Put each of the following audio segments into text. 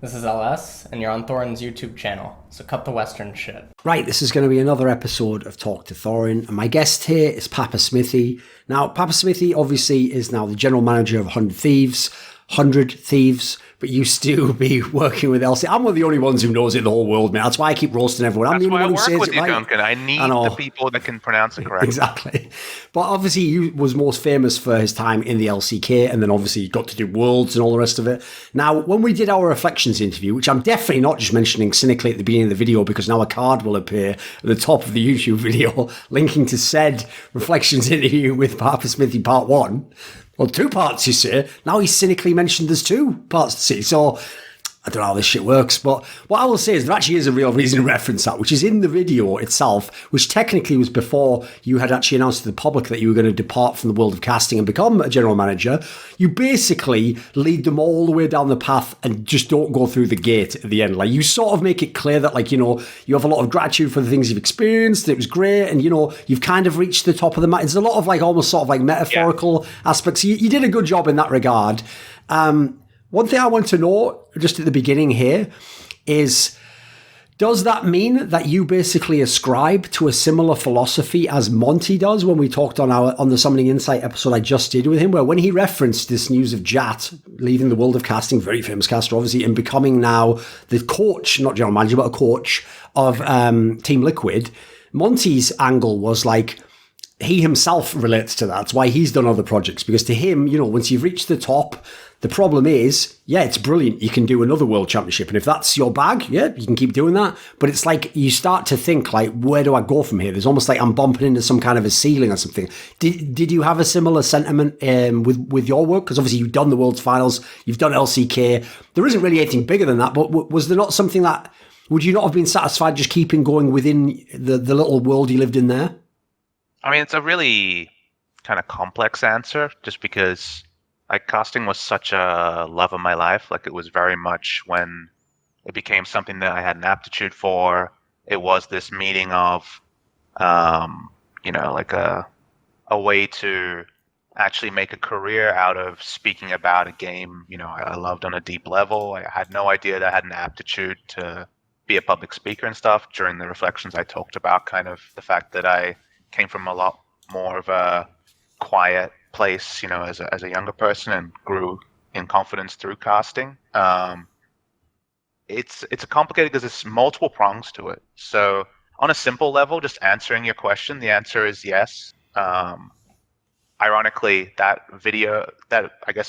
This is LS, and you're on Thorin's YouTube channel, so cut the Western shit. Right, this is going to be another episode of Talk to Thorin, and my guest here is PapaSmithy. Now, PapaSmithy obviously is now the general manager of 100 Thieves, but used to be working with LC. I'm one of the only ones who knows it in the whole world, man. That's why I keep roasting everyone. I'm That's the only why I one who work says with it you, right. Duncan. I need the people that can pronounce it correctly. Exactly. But obviously he was most famous for his time in the LCK, and then obviously he got to do Worlds and all the rest of it. Now, when we did our Reflections interview, which I'm definitely not just mentioning cynically at the beginning of the video, because now a card will appear at the top of the YouTube video linking to said Reflections interview with PapaSmithy Part 1. Well, 2 parts, you say. Now he's cynically mentioned there's 2 parts to see. So I don't know how this shit works, but what I will say is there actually is a real reason to reference that, which is in the video itself, which technically was before you had actually announced to the public that you were going to depart from the world of casting and become a general manager. You basically lead them all the way down the path and just don't go through the gate at the end. Like, you sort of make it clear that, like, you know, you have a lot of gratitude for the things you've experienced. It was great. And, you know, you've kind of reached the top of the mountain. There's a lot of, like, almost sort of like metaphorical aspects. You did a good job in that regard. One thing I want to know, just at the beginning here, is does that mean that you basically ascribe to a similar philosophy as Monty does when we talked on the Summoning Insight episode I just did with him, where when he referenced this news of Jat leaving the world of casting, very famous caster obviously, and becoming now the coach, not general manager, but a coach of Team Liquid, Monty's angle was like, he himself relates to that. That's why he's done other projects, because to him, you know, once you've reached the top, the problem is, yeah, it's brilliant. You can do another world championship. And if that's your bag, yeah, you can keep doing that. But it's like you start to think, like, where do I go from here? There's almost like I'm bumping into some kind of a ceiling or something. Did you have a similar sentiment with your work? Because obviously you've done the World's Finals, you've done LCK. There isn't really anything bigger than that. But was there not something that, would you not have been satisfied just keeping going within the little world you lived in there? I mean, it's a really kind of complex answer, just because like casting was such a love of my life. Like, it was very much when it became something that I had an aptitude for. It was this meeting of, you know, like a way to actually make a career out of speaking about a game, you know, I loved on a deep level. I had no idea that I had an aptitude to be a public speaker and stuff. During the Reflections, I talked about kind of the fact that I came from a lot more of a quiet place, you know, as a younger person, and grew in confidence through casting. It's a complicated because there's multiple prongs to it. So on a simple level, just answering your question, the answer is yes. Ironically, that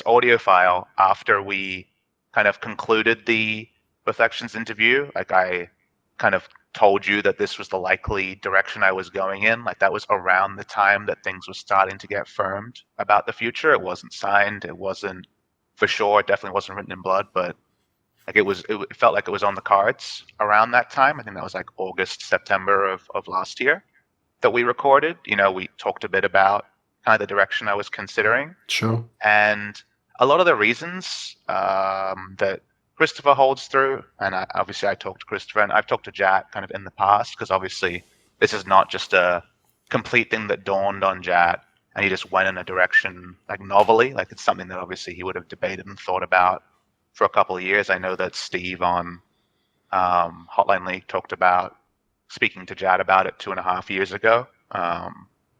audio file, after we kind of concluded the Reflections interview, like, I kind of told you that this was the likely direction I was going in. Like, that was around the time that things were starting to get firmed about the future. It wasn't signed. It wasn't for sure. It definitely wasn't written in blood, but like, it felt like it was on the cards around that time. I think that was like August, September of last year that we recorded. You know, we talked a bit about kind of the direction I was considering. Sure. And a lot of the reasons that Christopher holds through, and I talked to Christopher, and I've talked to Jat kind of in the past, because obviously this is not just a complete thing that dawned on Jat and he just went in a direction like novelly. Like, it's something that obviously he would have debated and thought about for a couple of years. I know that Steve on Hotline League talked about speaking to Jat about it 2.5 years ago.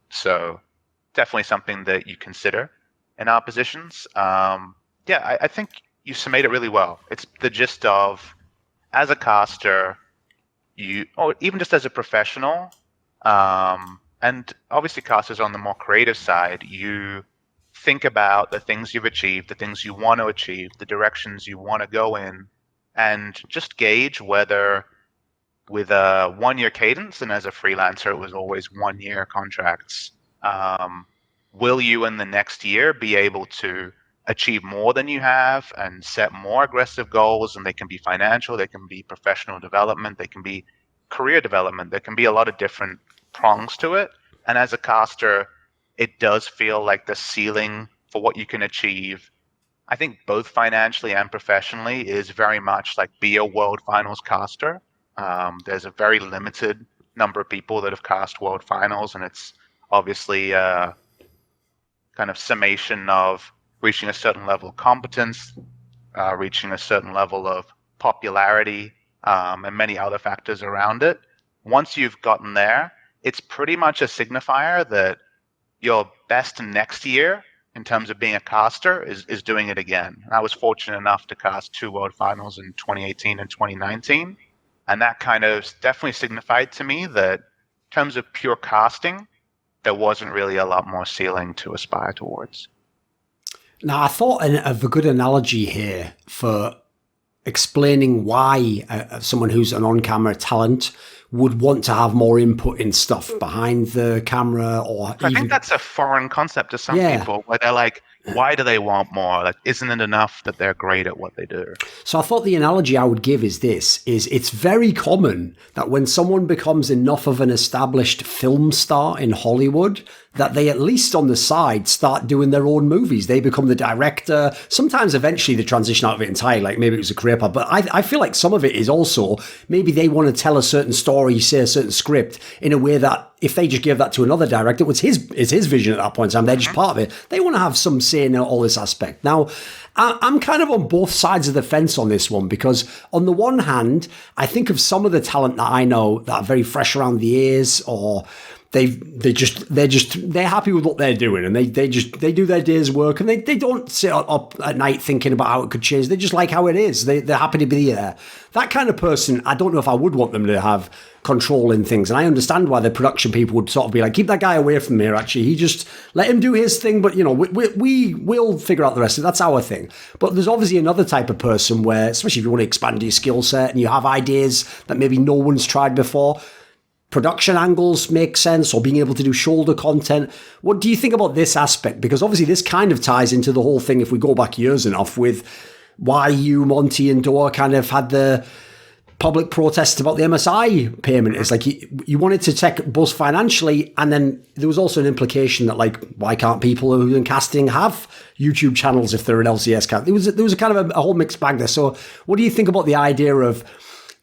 So definitely something that you consider in our positions. I think you summed it really well. It's the gist of, as a caster, or even just as a professional, and obviously casters on the more creative side, you think about the things you've achieved, the things you want to achieve, the directions you want to go in, and just gauge whether, with a 1-year cadence, and as a freelancer it was always 1-year contracts, will you in the next year be able to achieve more than you have and set more aggressive goals? And they can be financial, they can be professional development, they can be career development. There can be a lot of different prongs to it. And as a caster, it does feel like the ceiling for what you can achieve, I think both financially and professionally, is very much like be a World Finals caster. There's a very limited number of people that have cast World Finals, and it's obviously a kind of summation of reaching a certain level of competence, reaching a certain level of popularity, and many other factors around it. Once you've gotten there, it's pretty much a signifier that your best next year in terms of being a caster is doing it again. I was fortunate enough to cast 2 World Finals in 2018 and 2019, and that kind of definitely signified to me that in terms of pure casting, there wasn't really a lot more ceiling to aspire towards. Now, I thought of a good analogy here for explaining why someone who's an on-camera talent would want to have more input in stuff behind the camera, or I think that's a foreign concept to some people, where they're like, why do they want more? Like, isn't it enough that they're great at what they do? So I thought the analogy I would give is this, is it's very common that when someone becomes enough of an established film star in Hollywood, that they at least on the side start doing their own movies. They become the director. Sometimes eventually they transition out of it entirely, like maybe it was a career path. But I feel like some of it is also maybe they want to tell a certain story, say a certain script in a way that if they just give that to another director, it's his vision at that point in time, they're just part of it. They want to have some say in all this aspect. Now, I'm kind of on both sides of the fence on this one, because on the one hand, I think of some of the talent that I know that are very fresh around the ears, or they're happy with what they're doing, and they do their day's work, and they don't sit up at night thinking about how it could change. They just like how it is. They're happy to be there. That kind of person, I don't know if I would want them to have control in things. And I understand why the production people would sort of be like, keep that guy away from here, actually. He just let him do his thing, but we'll figure out the rest of it. That's our thing. But there's obviously another type of person where, especially if you want to expand your skill set and you have ideas that maybe no one's tried before, production angles make sense, or being able to do shoulder content. What do you think about this aspect? Because obviously this kind of ties into the whole thing, if we go back years enough, with why you, Monty, and Doa kind of had the public protest about the MSI payment. It's like you wanted to take both financially, and then there was also an implication that, like, why can't people who are in casting have YouTube channels if they're an LCS cast? There was a kind of a whole mixed bag there. So what do you think about the idea of,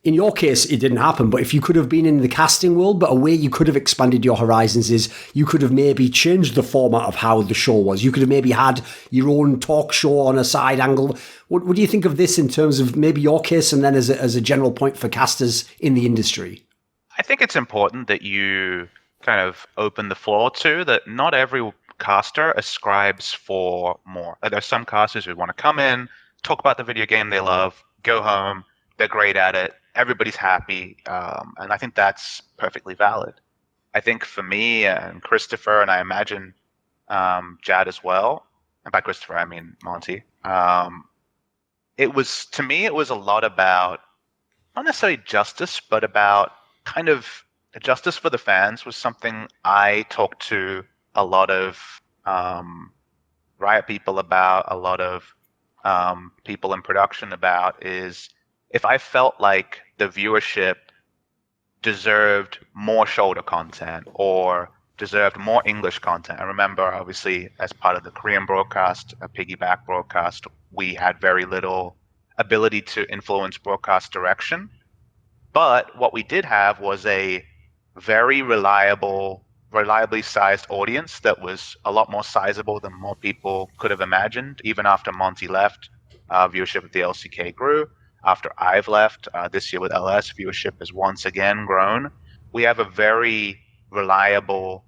in your case, it didn't happen, but if you could have been in the casting world, but a way you could have expanded your horizons is you could have maybe changed the format of how the show was. You could have maybe had your own talk show on a side angle. What do you think of this in terms of maybe your case, and then as a general point for casters in the industry? I think it's important that you kind of open the floor to that not every caster ascribes for more. There's some casters who want to come in, talk about the video game they love, go home, they're great at it, everybody's happy, and I think that's perfectly valid. I think for me and Christopher, and I imagine Jad as well, and by Christopher I mean Monty, it was a lot about not necessarily justice, but about kind of justice for the fans was something I talked to a lot of Riot people about, a lot of people in production about, is if I felt like the viewership deserved more shoulder content or deserved more English content. I remember, obviously, as part of the Korean broadcast, a piggyback broadcast, we had very little ability to influence broadcast direction. But what we did have was a very reliably sized audience that was a lot more sizable than more people could have imagined. Even after Monty left, viewership of the LCK grew. After I've left, this year with LS, viewership has once again grown. We have a very reliable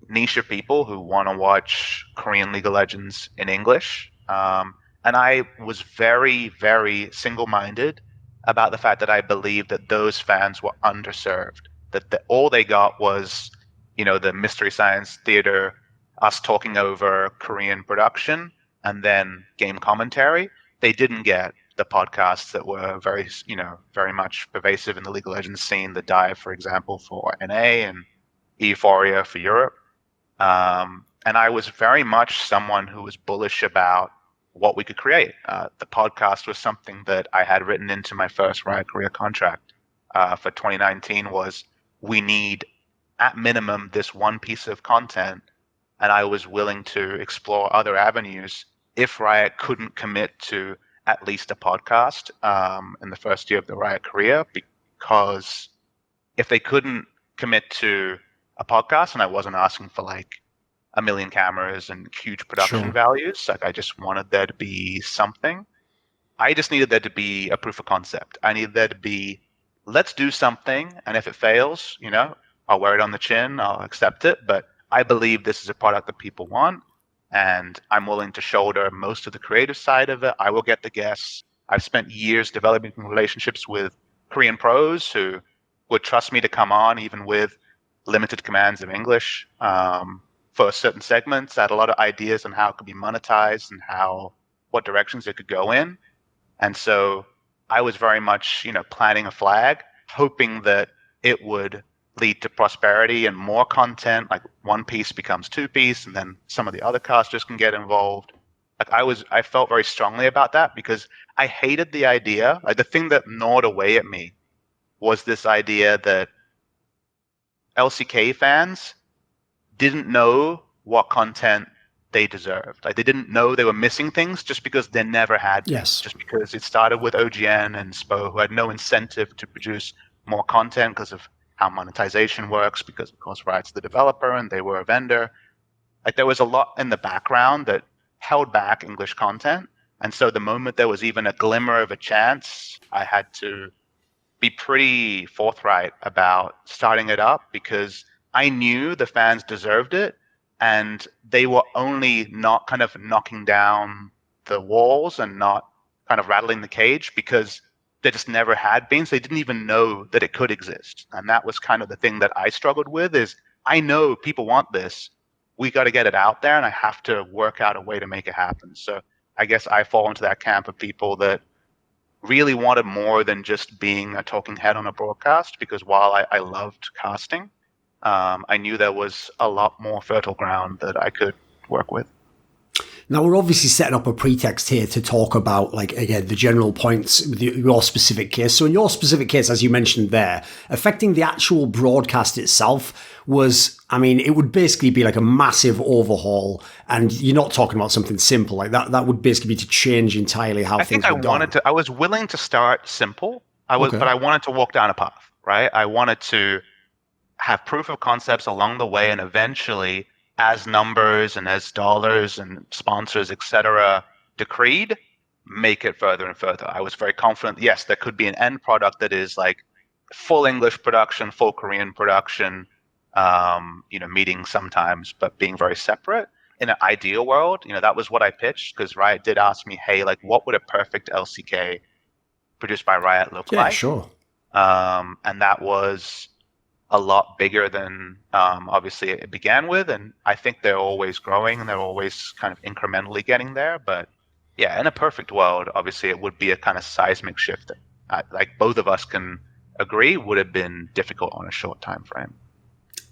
niche of people who want to watch Korean League of Legends in English. And I was very, very single-minded about the fact that I believed that those fans were underserved, that all they got was, the Mystery Science Theater, us talking over Korean production, and then game commentary. They didn't get the podcasts that were very much pervasive in the League of Legends scene, the Dive, for example, for NA, and Euphoria for Europe. And I was very much someone who was bullish about what we could create. The podcast was something that I had written into my first Riot Korea contract for 2019 was, we need, at minimum, this one piece of content. And I was willing to explore other avenues if Riot couldn't commit to at least a podcast in the first year of the Riot Korea, because if they couldn't commit to a podcast, and I wasn't asking for like 1 million cameras and huge production values, like I just wanted there to be something, I just needed there to be a proof of concept. I needed there to be, let's do something, and if it fails, I'll wear it on the chin, I'll accept it, but I believe this is a product that people want, and I'm willing to shoulder most of the creative side of it. I will get the guests. I've spent years developing relationships with Korean pros who would trust me to come on, even with limited commands of English, for certain segments. I had a lot of ideas on how it could be monetized and what directions it could go in. And so I was very much, planting a flag, hoping that it would lead to prosperity and more content, like one piece becomes two piece, and then some of the other casters can get involved. I felt very strongly about that because I hated the idea. Like the thing that gnawed away at me was this idea that LCK fans didn't know what content they deserved. Like they didn't know they were missing things just because they never had. Yes. Just because it started with OGN and Spo, who had no incentive to produce more content because of how monetization works, because of course Riot's the developer and they were a vendor. Like there was a lot in the background that held back English content. And so the moment there was even a glimmer of a chance, I had to be pretty forthright about starting it up because I knew the fans deserved it. And they were only not kind of knocking down the walls and not kind of rattling the cage because they just never had been. So they didn't even know that it could exist. And that was kind of the thing that I struggled with is I know people want this. We got to get it out there and I have to work out a way to make it happen. So I guess I fall into that camp of people that really wanted more than just being a talking head on a broadcast because while I loved casting, I knew there was a lot more fertile ground that I could work with. Now, we're obviously setting up a pretext here to talk about, like, again, the general points with your specific case. So in your specific case, as you mentioned there, affecting the actual broadcast itself was, it would basically be like a massive overhaul. And you're not talking about something simple like that. That would basically be to change entirely how things were done. I was willing to start simple. But I wanted to walk down a path, right? I wanted to have proof of concepts along the way, and eventually, as numbers and as dollars and sponsors, etc., decreed, make it further and further. I was very confident, yes, there could be an end product that is like full English production, full Korean production, meeting sometimes, but being very separate. In an ideal world, that was what I pitched because Riot did ask me, hey, like, what would a perfect LCK produced by Riot look like? Yeah, sure. And that was a lot bigger than obviously it began with, and I think they're always growing and they're always kind of incrementally getting there. But yeah, in a perfect world, obviously it would be a kind of seismic shift that, like both of us can agree, would have been difficult on a short time frame.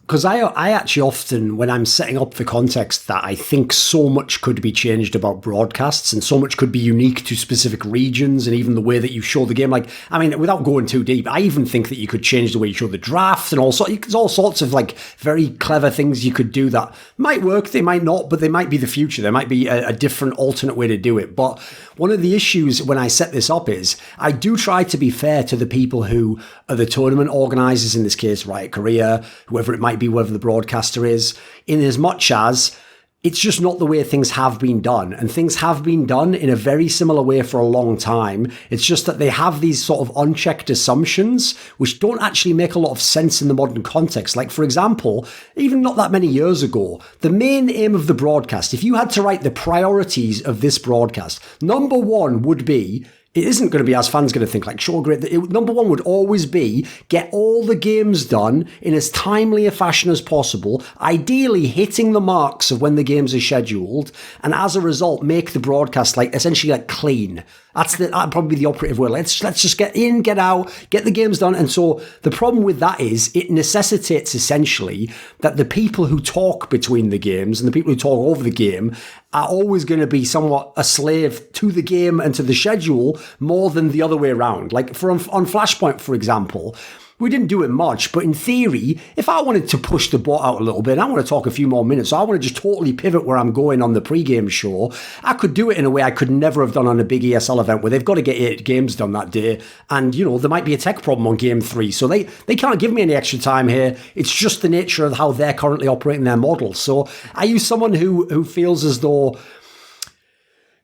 Because I actually often, when I'm setting up the context that I think so much could be changed about broadcasts and so much could be unique to specific regions and even the way that you show the game. Like, without going too deep, I even think that you could change the way you show the draft and there's all sorts of like very clever things you could do that might work, they might not, but they might be the future. There might be a different alternate way to do it. But one of the issues when I set this up is I do try to be fair to the people who are the tournament organizers, in this case, Riot Korea, whoever it might be, whoever the broadcaster is, in as much as it's just not the way things have been done. And things have been done in a very similar way for a long time. It's just that they have these sort of unchecked assumptions, which don't actually make a lot of sense in the modern context. Like, for example, even not that many years ago, the main aim of the broadcast, if you had to write the priorities of this broadcast, number one would be, it isn't going to be as fans going to think, like, sure, great. Number one would always be get all the games done in as timely a fashion as possible, ideally hitting the marks of when the games are scheduled, and as a result, make the broadcast like essentially like clean. That'd probably be the operative word. Let's just get in, get out, get the games done. And so the problem with that is it necessitates essentially that the people who talk between the games and the people who talk over the game are always going to be somewhat a slave to the game and to the schedule more than the other way around. Like on Flashpoint, for example, we didn't do it much, but in theory, if I wanted to push the bot out a little bit, and I want to talk a few more minutes, so I want to just totally pivot where I'm going on the pre-game show, I could do it in a way I could never have done on a big ESL event where they've got to get 8 games done that day, and, there might be a tech problem on game 3, so they can't give me any extra time here. It's just the nature of how they're currently operating their model. So are you someone who feels as though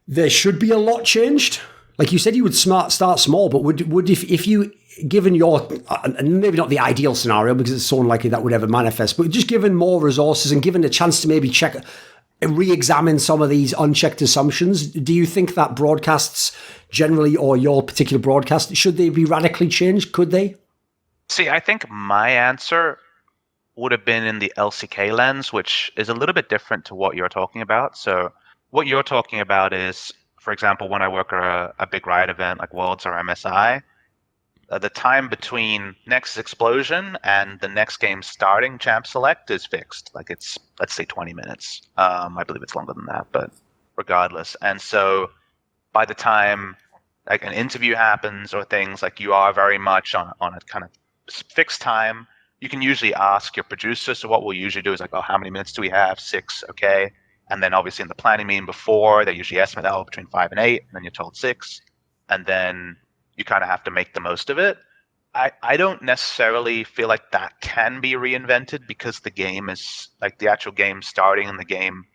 there should be a lot changed Like you said, you would start small, but would if you, given your, maybe not the ideal scenario because it's so unlikely that would ever manifest, but just given more resources and given a chance to maybe check, re-examine some of these unchecked assumptions, do you think that broadcasts generally, or your particular broadcast, should they be radically changed? Could they? See, I think my answer would have been in the LCK lens, which is a little bit different to what you're talking about. So what you're talking about is, for example, when I work at a big Riot event like Worlds or MSI, the time between next explosion and the next game starting champ select is fixed. Like it's, let's say 20 minutes. I believe it's longer than that, but regardless. And so by the time like an interview happens or things, like you are very much on a kind of fixed time. You can usually ask your producer. So what we'll usually do is like, oh, how many minutes do we have? 6, okay. And then obviously in the planning meeting before, they usually estimate between 5 and 8, and then you're told 6. And then you kind of have to make the most of it. I don't necessarily feel like that can be reinvented because the game is, like the actual game starting in the game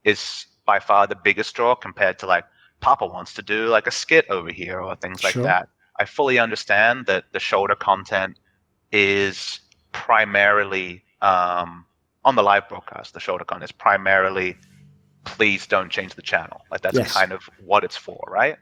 is by far the biggest draw compared to like Papa wants to do like a skit over here or things like that. I fully understand that the shoulder content is primarily on the live broadcast. The shoulder content is primarily, please don't change the channel. Like that's kind of what it's for, right?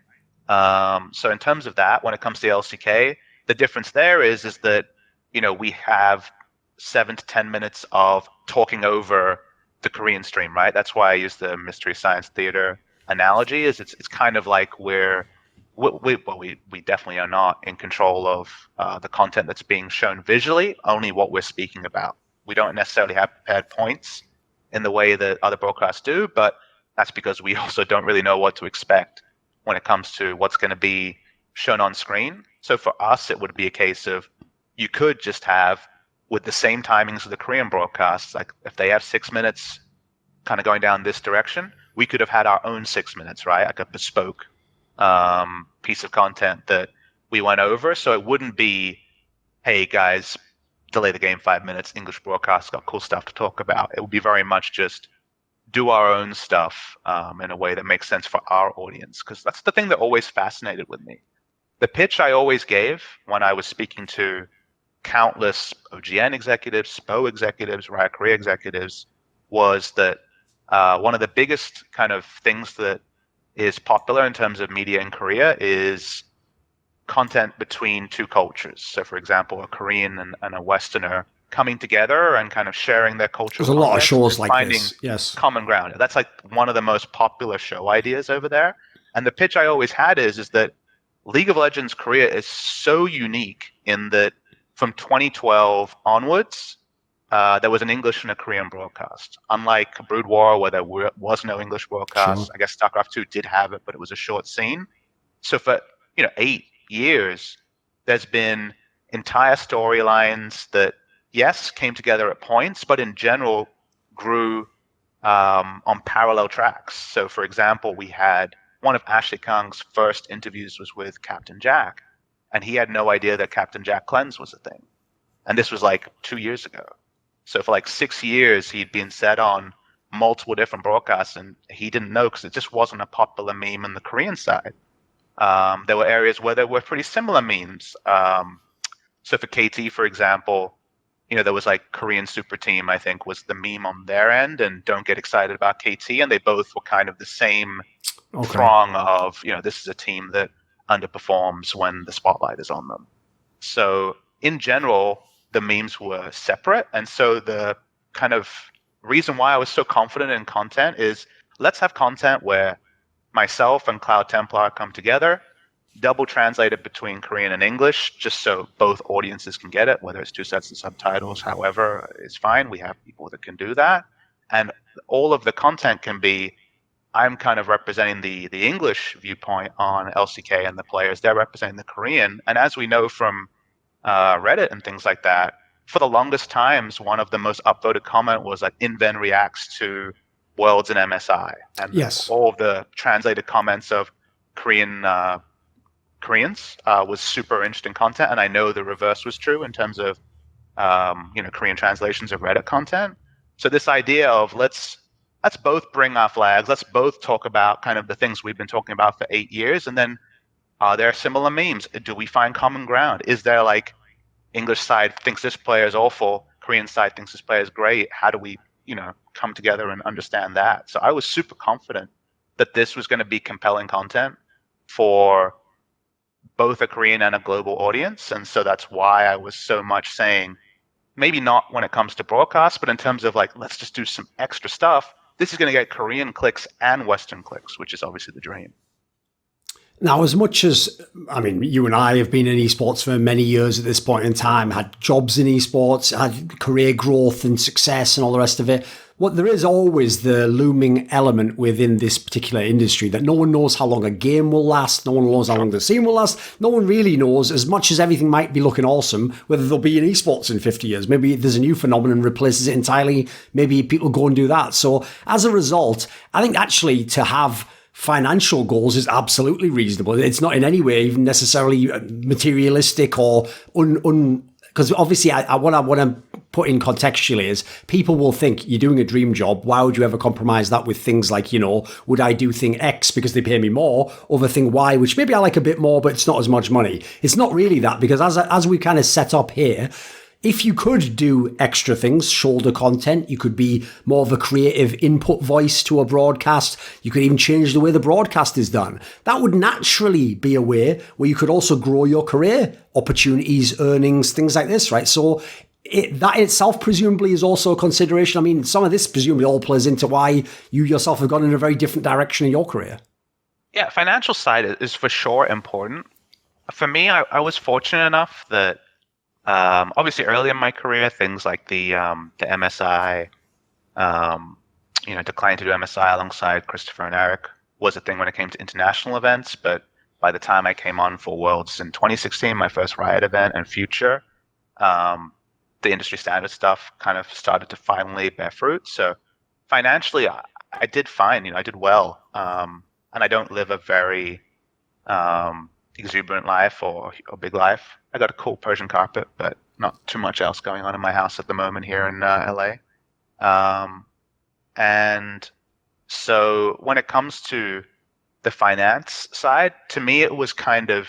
So in terms of that, when it comes to LCK, the difference there is that, you know, we have 7 to 10 minutes of talking over the Korean stream, right? That's why I use the Mystery Science Theater analogy. Is it's kind of like we definitely are not in control of the content that's being shown visually, only what we're speaking about. We don't necessarily have prepared points in the way that other broadcasts do, but that's because we also don't really know what to expect when it comes to what's going to be shown on screen. So for us, it would be a case of you could just have, with the same timings of the Korean broadcasts, like if they have 6 minutes kind of going down this direction, we could have had our own 6 minutes, right? Like a bespoke piece of content that we went over. So it wouldn't be, hey guys, delay the game 5 minutes, English broadcast got cool stuff to talk about. It would be very much just do our own stuff in a way that makes sense for our audience, because that's the thing that always fascinated with me. The pitch I always gave when I was speaking to countless OGN executives, SPO executives, Riot Korea executives, was that one of the biggest kind of things that is popular in terms of media in Korea is content between two cultures. So for example, a Korean and a Westerner coming together and kind of sharing their cultural There's a lot of shows like finding this. Yes. Common ground. That's like one of the most popular show ideas over there. And the pitch I always had is that League of Legends Korea is so unique in that from 2012 onwards, there was an English and a Korean broadcast. Unlike Brood War, where there was no English broadcast, I guess StarCraft 2 did have it, but it was a short scene. So for 8 years, there's been entire storylines that, yes, came together at points, but in general grew on parallel tracks. So for example, we had one of Ashley Kang's first interviews was with Captain Jack, and he had no idea that Captain Jack Cleanse was a thing. And this was like 2 years ago. So for like 6 years, he'd been set on multiple different broadcasts, and he didn't know because it just wasn't a popular meme on the Korean side. There were areas where there were pretty similar memes. So for KT, for example, there was like Korean Super Team, I think, was the meme on their end, and don't get excited about KT, and they both were kind of the same throng of, this is a team that underperforms when the spotlight is on them. So in general, the memes were separate. And so the kind of reason why I was so confident in content is let's have content where myself and Cloud Templar come together, double translated between Korean and English, just so both audiences can get it, whether it's 2 sets of subtitles, however, it's fine. We have people that can do that. And all of the content can be, I'm kind of representing the English viewpoint on LCK and the players. They're representing the Korean. And as we know from Reddit and things like that, for the longest times, one of the most upvoted comment was like Inven reacts to Worlds and MSI. And all of the translated comments of Koreans was super interesting content. And I know the reverse was true in terms of Korean translations of Reddit content. So this idea of let's both bring our flags, let's both talk about kind of the things we've been talking about for 8 years, and then Are there similar memes? Do we find common ground? Is there like English side thinks this player is awful, Korean side thinks this player is great? How do we, come together and understand that? So I was super confident that this was going to be compelling content for both a Korean and a global audience. And so that's why I was so much saying, maybe not when it comes to broadcast, but in terms of like, let's just do some extra stuff. This is going to get Korean clicks and Western clicks, which is obviously the dream. Now, as much as, you and I have been in esports for many years at this point in time, had jobs in esports, had career growth and success and all the rest of it, there is always the looming element within this particular industry that no one knows how long a game will last, no one knows how long the scene will last, no one really knows, as much as everything might be looking awesome, whether there'll be in esports in 50 years. Maybe there's a new phenomenon replaces it entirely, maybe people go and do that. So as a result, I think actually to have financial goals is absolutely reasonable. It's not in any way even necessarily materialistic or because obviously what I want to put in contextually is people will think you're doing a dream job. Why would you ever compromise that with things like, would I do thing X because they pay me more, over thing Y, which maybe I like a bit more, but it's not as much money. It's not really that, because as we kind of set up here, if you could do extra things, shoulder content, you could be more of a creative input voice to a broadcast. You could even change the way the broadcast is done. That would naturally be a way where you could also grow your career opportunities, earnings, things like this, right? So that itself presumably is also a consideration. Some of this presumably all plays into why you yourself have gone in a very different direction in your career. Yeah, financial side is for sure important. For me, I was fortunate enough that obviously, early in my career, things like the MSI, declining to do MSI alongside Christopher and Eric was a thing when it came to international events. But by the time I came on for Worlds in 2016, my first Riot event, and Future, the industry standard stuff kind of started to finally bear fruit. So financially, I did fine. I did well, and I don't live a very exuberant life or big life. I got a cool Persian carpet, but not too much else going on in my house at the moment here in LA. And so when it comes to the finance side, to me, it was kind of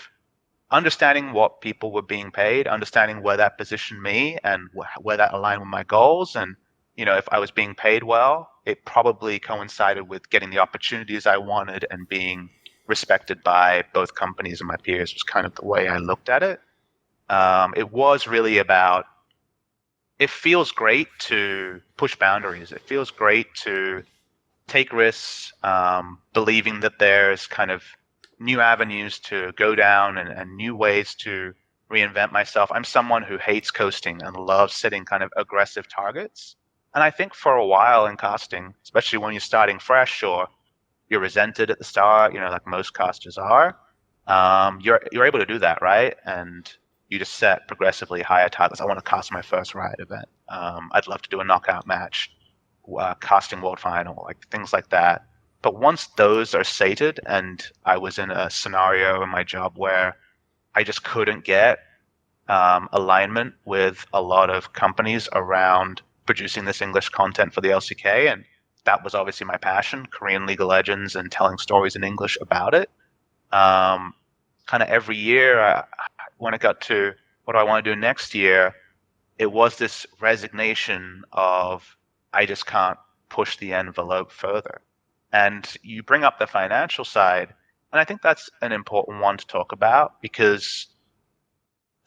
understanding what people were being paid, understanding where that positioned me and where that aligned with my goals. And, if I was being paid well, it probably coincided with getting the opportunities I wanted and being respected by both companies and my peers was kind of the way I looked at it. It was really about, it feels great to push boundaries. It feels great to take risks, believing that there's kind of new avenues to go down and new ways to reinvent myself. I'm someone who hates coasting and loves setting kind of aggressive targets. And I think for a while in casting, especially when you're starting fresh or you're resented at the start, like most casters are, you're able to do that, right? And you just set progressively higher targets. I want to cast my first Riot event. I'd love to do a knockout match, casting world final, like things like that. But once those are sated, and I was in a scenario in my job where I just couldn't get alignment with a lot of companies around producing this English content for the LCK, and that was obviously my passion, Korean League of Legends and telling stories in English about it. Kind of every year, when it got to what do I want to do next year, it was this resignation of I just can't push the envelope further. And you bring up the financial side, and I think that's an important one to talk about, because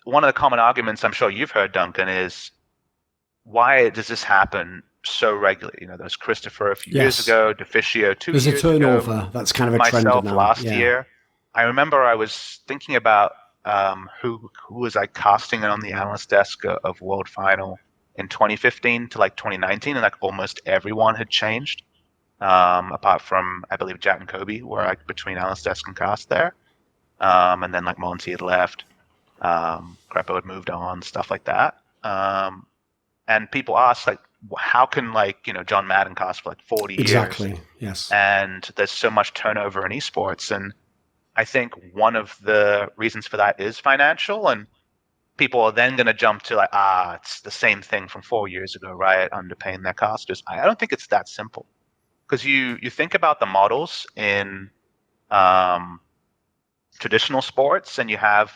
one of the common arguments I'm sure you've heard, Duncan, is why does this happen so regularly? There's Christopher a few years ago, Deficio 2 years ago. There's a turnover. That's kind of a trend myself now. Last year. I remember I was thinking about who was I casting on the analyst desk of World Final in 2015 to like 2019, and like almost everyone had changed, apart from I believe Jack and Kobe were like between analyst desk and cast there, and then like Monty had left, Crepo had moved on, stuff like that, and people ask like, how can John Madden cast for like 40 years? Exactly. Yes. And there's so much turnover in esports, and I think one of the reasons for that is financial, and people are then going to jump to it's the same thing from 4 years ago, right? Underpaying their casters. I don't think it's that simple, because you think about the models in traditional sports, and you have,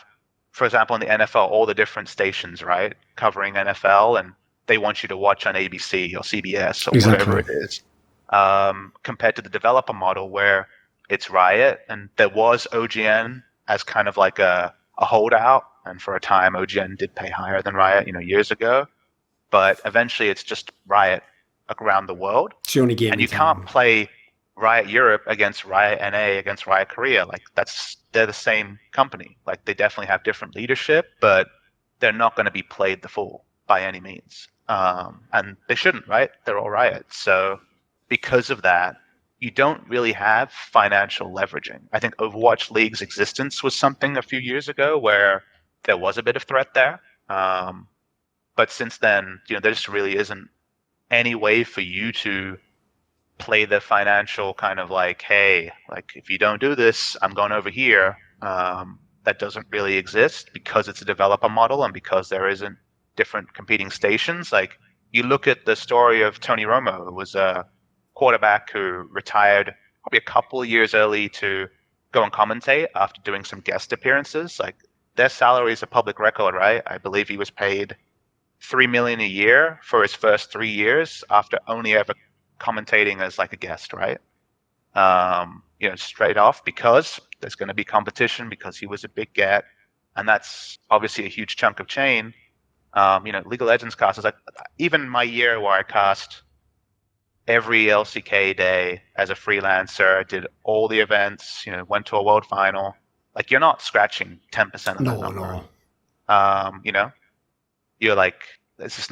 for example, in the NFL, all the different stations, right, covering NFL, and they want you to watch on ABC or CBS or whatever it is, compared to the developer model where it's Riot, and there was OGN as kind of like a holdout, and for a time OGN did pay higher than Riot, years ago, but eventually it's just Riot around the world. It's the only game, and you can't play Riot Europe against Riot NA against Riot Korea. Like they're the same company. Like they definitely have different leadership, but they're not going to be played the fool by any means. And they shouldn't, right? They're all Riot. So because of that, you don't really have financial leveraging. I think Overwatch League's existence was something a few years ago where there was a bit of threat there. But since then, there just really isn't any way for you to play the financial kind of like, hey, like if you don't do this, I'm going over here. That doesn't really exist because it's a developer model and because there isn't different competing stations. Like you look at the story of Tony Romo, who was a quarterback who retired probably a couple of years early to go and commentate after doing some guest appearances. Like their salary is a public record, right? I believe he was paid $3 million a year for his first 3 years after only ever commentating as like a guest, right? Straight off, because there's going to be competition, because he was a big get, and that's obviously a huge chunk of chain. League of Legends cast is like, even my year where I cast every LCK day as a freelancer, did all the events, went to a world final. Like you're not scratching 10% of that number. No. You're like, it's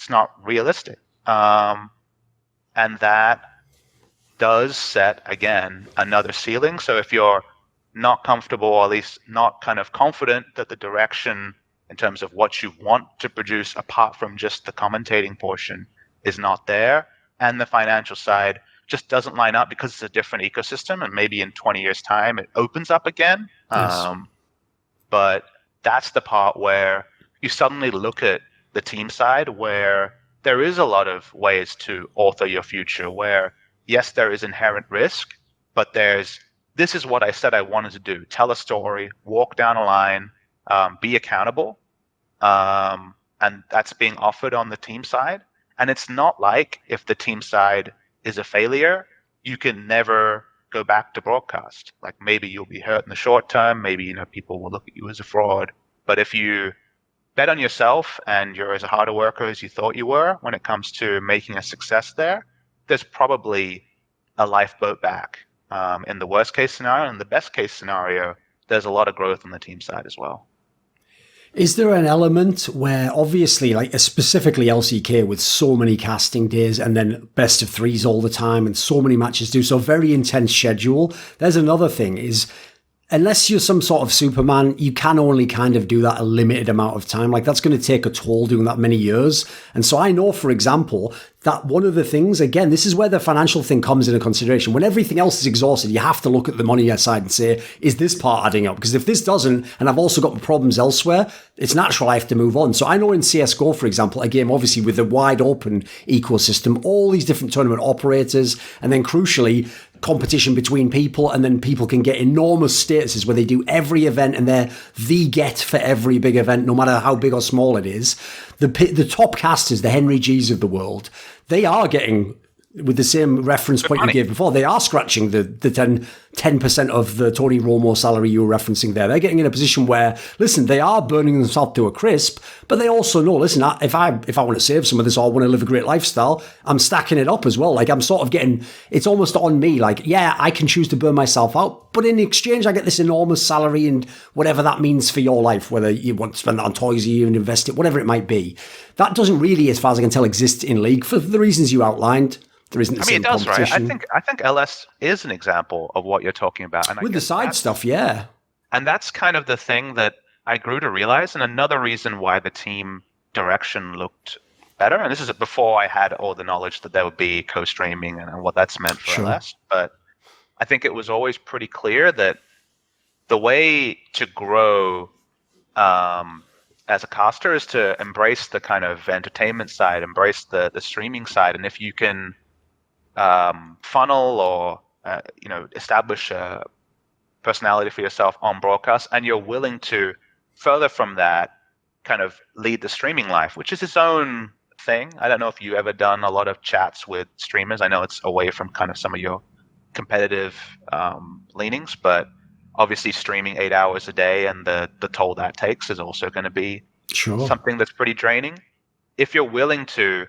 not realistic. And that does set, again, another ceiling. So if you're not comfortable, or at least not kind of confident that the direction in terms of what you want to produce, apart from just the commentating portion, is not there, and the financial side just doesn't line up because it's a different ecosystem, and maybe in 20 years' time it opens up again. Yes. But that's the part where you suddenly look at the team side, where there is a lot of ways to author your future, where yes, there is inherent risk, but this is what I said I wanted to do: tell a story, walk down a line, be accountable, and that's being offered on the team side. And it's not like if the team side is a failure, you can never go back to broadcast. Like maybe you'll be hurt in the short term, maybe people will look at you as a fraud, but if you bet on yourself and you're as hard a worker as you thought you were when it comes to making a success there's probably a lifeboat back. In the worst case scenario. In the best case scenario, there's a lot of growth on the team side as well. Is there an element where, obviously, like specifically LCK with so many casting days and then best of threes all the time and so many matches do, so very intense schedule. There's another thing is, unless you're some sort of Superman, you can only kind of do that a limited amount of time. Like that's going to take a toll doing that many years. And so I know, for example, that one of the things, again, this is where the financial thing comes into consideration. When everything else is exhausted, you have to look at the money side and say, is this part adding up? Because if this doesn't, and I've also got problems elsewhere, it's natural I have to move on. So I know in CSGO, for example, a game obviously with a wide open ecosystem, all these different tournament operators, and then crucially, competition between people, and then people can get enormous statuses where they do every event and they're the get for every big event, no matter how big or small it is. The top casters, the Henry G's of the world, they are getting, with the same reference point you gave before, they are scratching the 10% of the Tony Romo salary you were referencing there. They're getting in a position where, listen, they are burning themselves to a crisp, but they also know, listen, if I want to save some of this or I want to live a great lifestyle, I'm stacking it up as well. Like I'm sort of getting, it's almost on me. Like, yeah, I can choose to burn myself out, but in exchange, I get this enormous salary and whatever that means for your life, whether you want to spend that on toys or you invest it, whatever it might be. That doesn't really, as far as I can tell, exist in League for the reasons you outlined. There isn't the same competition. Right? I think LS is an example of what you're talking about. And with the side stuff, yeah. And that's kind of the thing that I grew to realize, and another reason why the team direction looked better. And this is before I had all the knowledge that there would be co-streaming and what that's meant for LS. But I think it was always pretty clear that the way to grow as a caster is to embrace the kind of entertainment side, embrace the streaming side. And if you can funnel or establish a personality for yourself on broadcast, and you're willing to further from that kind of lead the streaming life, which is its own thing. I don't know if you ever done a lot of chats with streamers. I know it's away from kind of some of your competitive leanings, but obviously streaming 8 hours a day and the toll that takes is also going to be something that's pretty draining. If you're willing to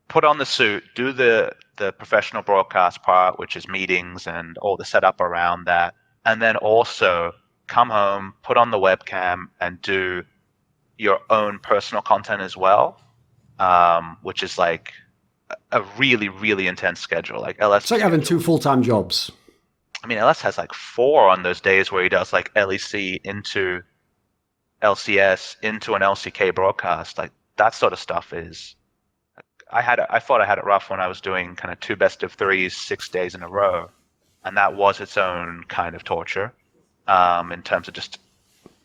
put on the suit, do the professional broadcast part, which is meetings and all the setup around that, and then also come home, put on the webcam, and do your own personal content as well, which is like a really, really intense schedule. Like LS, it's like having 2 full-time jobs. I mean, LS has like 4 on those days where he does like LEC into LCS into an LCK broadcast. Like that sort of stuff is. I thought I had it rough when I was doing kind of 2 best of 3s 6 days in a row, and that was its own kind of torture. In terms of just,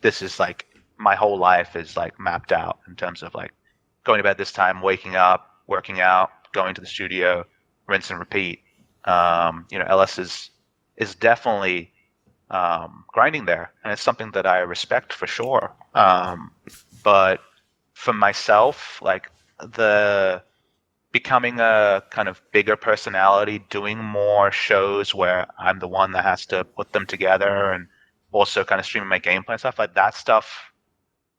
this is like my whole life is like mapped out in terms of like going to bed this time, waking up, working out, going to the studio, rinse and repeat. LS is definitely grinding there, and it's something that I respect for sure. But for myself, like the becoming a kind of bigger personality, doing more shows where I'm the one that has to put them together and also kind of streaming my gameplay and stuff, like that stuff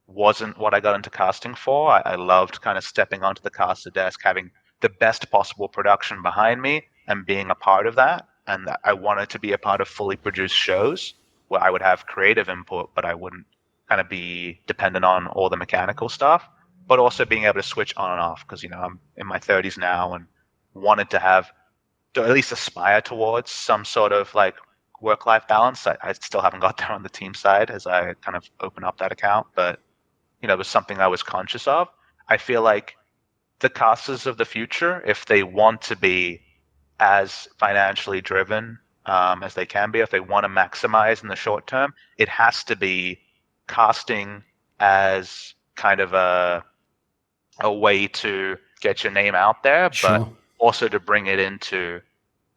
wasn't what I got into casting for. I loved kind of stepping onto the caster desk, having the best possible production behind me and being a part of that. And I wanted to be a part of fully produced shows where I would have creative input, but I wouldn't kind of be dependent on all the mechanical stuff, but also being able to switch on and off because, I'm in my 30s now and wanted to at least aspire towards some sort of like work-life balance. I still haven't got there on the team side as I kind of open up that account, but it was something I was conscious of. I feel like the casters of the future, if they want to be as financially driven as they can be, if they want to maximize in the short term, it has to be casting as kind of a way to get your name out there, but also to bring it into